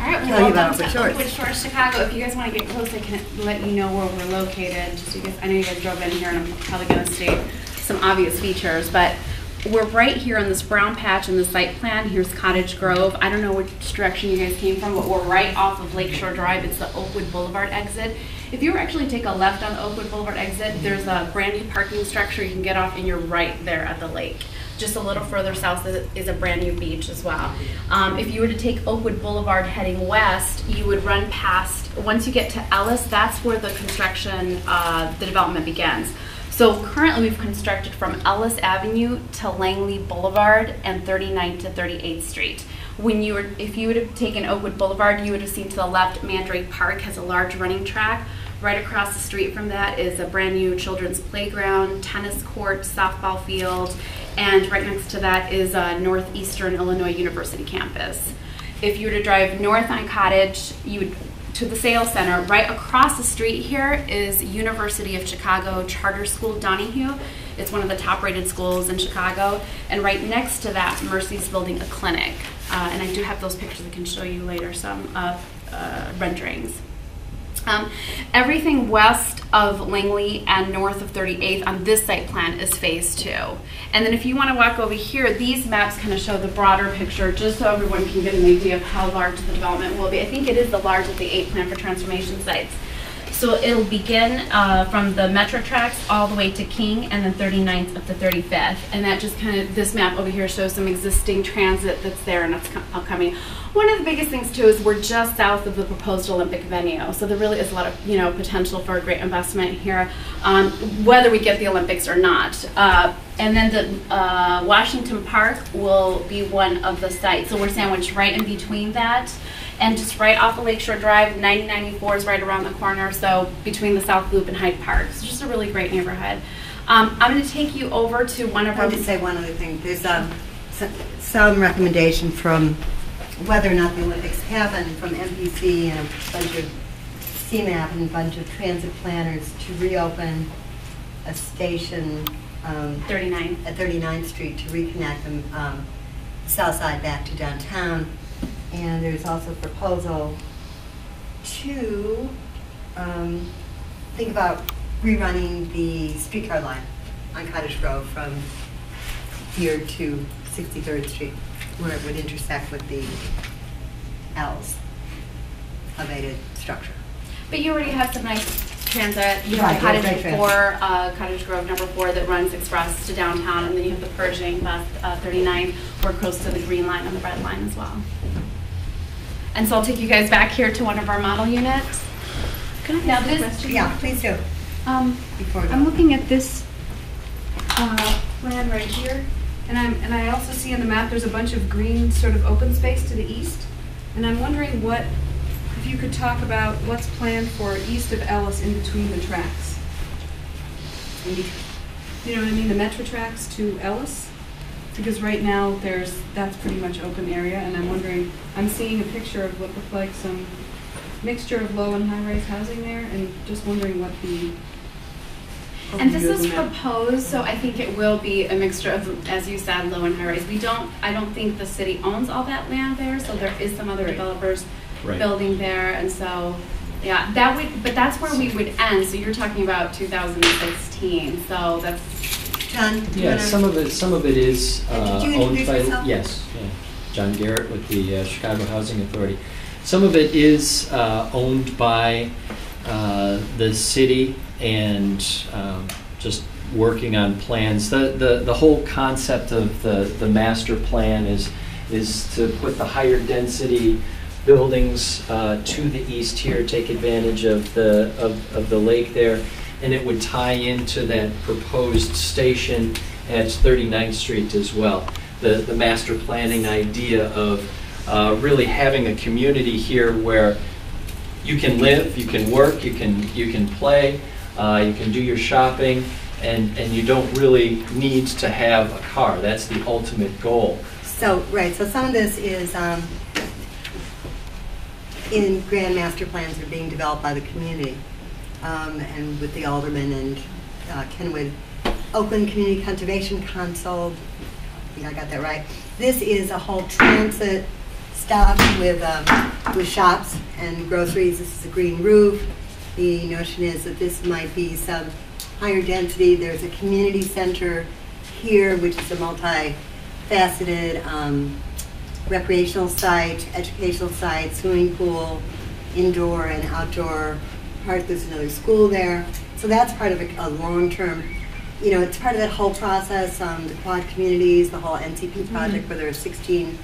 right, tell you about welcome Oakwood to Shores. Oakwood Shores, Chicago. If you guys want to get close, I can let you know where we're located. Just because I know you guys drove in here, and I'm probably going to state some obvious features, but we're right here on this brown patch in the site plan. Here's Cottage Grove. I don't know which direction you guys came from, but we're right off of Lakeshore Drive. It's the Oakwood Boulevard exit. If you actually take a left on the Oakwood Boulevard exit, there's a brand new parking structure you can get off, and you're right there at the lake. Just a little further south is a brand new beach as well. If you were to take Oakwood Boulevard heading west, you would run past, once you get to Ellis, that's where the construction, the development begins. So currently we've constructed from Ellis Avenue to Langley Boulevard and 39th to 38th Street. If you would have taken Oakwood Boulevard, you would have seen to the left, Mandrake Park has a large running track. Right across the street from that is a brand new children's playground, tennis court, softball field, and right next to that is Northeastern Illinois University campus. If you were to drive north on Cottage, you would to the sales center. Right across the street here is University of Chicago Charter School Donahue. It's one of the top rated schools in Chicago. And right next to that, Mercy's building a clinic. And I do have those pictures I can show you later, some renderings. Everything west of Langley and north of 38th on this site plan is phase 2. And then if you want to walk over here, these maps kind of show the broader picture just so everyone can get an idea of how large the development will be. I think it is the largest of the 8 plan for transformation sites. So it'll begin from the Metro tracks all the way to King and then 39th up to 35th. And that just kind of, this map over here shows some existing transit that's there and it's upcoming. One of the biggest things too is we're just south of the proposed Olympic venue. So there really is a lot of potential for a great investment here, whether we get the Olympics or not. And then the Washington Park will be one of the sites. So we're sandwiched right in between that. And just right off of Lakeshore Drive, 9094 is right around the corner, so between the South Loop and Hyde Park. It's just a really great neighborhood. I'm going to take you over to one of our... I would say one other thing. There's some recommendation from whether or not the Olympics happen from MPC and a bunch of CMAP and a bunch of transit planners to reopen a station 39 at 39th Street to reconnect them south side back to downtown. And there's also a proposal to think about rerunning the streetcar line on Cottage Grove from here to 63rd Street, where it would intersect with the L's elevated structure. But you already have some nice transit. You Right, have yeah, Cottage Grove number 4 that runs express to downtown, and then you have the Pershing bus 39, where it goes to the green line and the red line as well. And so I'll take you guys back here to one of our model units. Can I Now ask a this, question? Yeah, please do. I'm looking at this plan right here, and I also see on the map there's a bunch of green sort of open space to the east, and I'm wondering if you could talk about what's planned for east of Ellis in between the tracks. You know what I mean? The Metro tracks to Ellis? Because right now that's pretty much open area, and I'm wondering, I'm seeing a picture of what looked like some mixture of low and high-rise housing there, and just wondering what the... and this is proposed, so I think it will be a mixture of, as you said, low and high rise. I don't think the city owns all that land there, so there is some other developers building there, and so yeah, but that's where we would end. So you're talking about 2016, so that's... John? Yeah, some of it is Did you owned introduce by, yourself? yes, John Garrett with the Chicago Housing Authority. Some of it is owned by the city and just working on plans. The whole concept of the master plan is to put the higher density buildings to the east here, take advantage of the lake there. And it would tie into that proposed station at 39th Street as well. The master planning idea of really having a community here where you can live, you can work, you can play, you can do your shopping, and you don't really need to have a car. That's the ultimate goal. So, right, so some of this is in grand master plans that are being developed by the community. And with the aldermen and Kenwood Oakland Community Conservation Council, I think I got that right. This is a whole transit stocked with shops and groceries. This is a green roof. The notion is that this might be some higher density. There's a community center here, which is a multi-faceted recreational site, educational site, swimming pool, indoor and outdoor part. There's another school there. So that's part of a long-term, you know, it's part of that whole process, the quad communities, the whole NCP project, where there are 16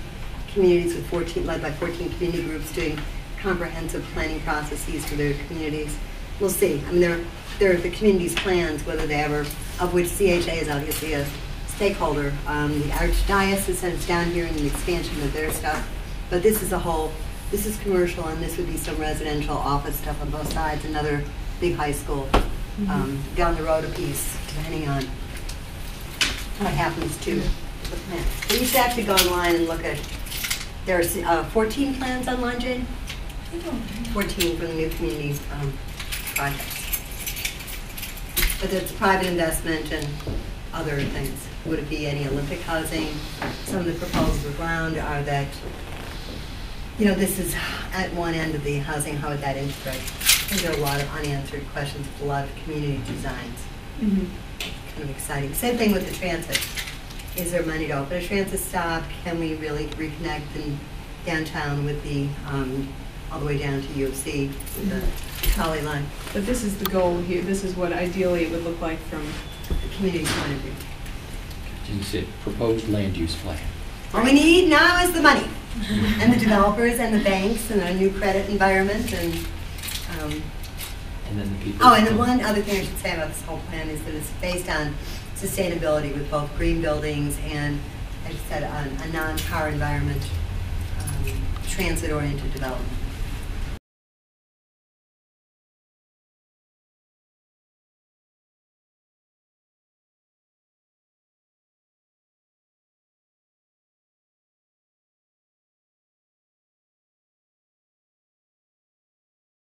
communities with 14, led by 14 community groups doing comprehensive planning processes for their communities. We'll see. I mean, there are the community's plans, whether they ever, of which CHA is obviously a stakeholder. The Archdiocese is down here in the expansion of their stuff. But this is a whole, this is commercial, and this would be some residential office stuff on both sides, another big high school down the road a piece, depending on what happens to the plan. But you should actually go online and look at, there's 14 plans online, Jane? 14 for the new community projects. But it's private investment and other things. Would it be any Olympic housing? Some of the proposals around are that, you know, this is at one end of the housing, how would that integrate? And there are a lot of unanswered questions with a lot of community designs. Kind of exciting. Same thing with the transit. Is there money to open a transit stop? Can we really reconnect in downtown with the, all the way down to UFC with the trolley line? But this is the goal here. This is what ideally it would look like from The community's point of view. You said proposed land use plan. All we need now is the money. And the developers and the banks and a new credit environment and And then the people. oh, and the one other thing I should say about this whole plan is that it's based on sustainability with both green buildings and, as I said, a non-car environment, transit-oriented development.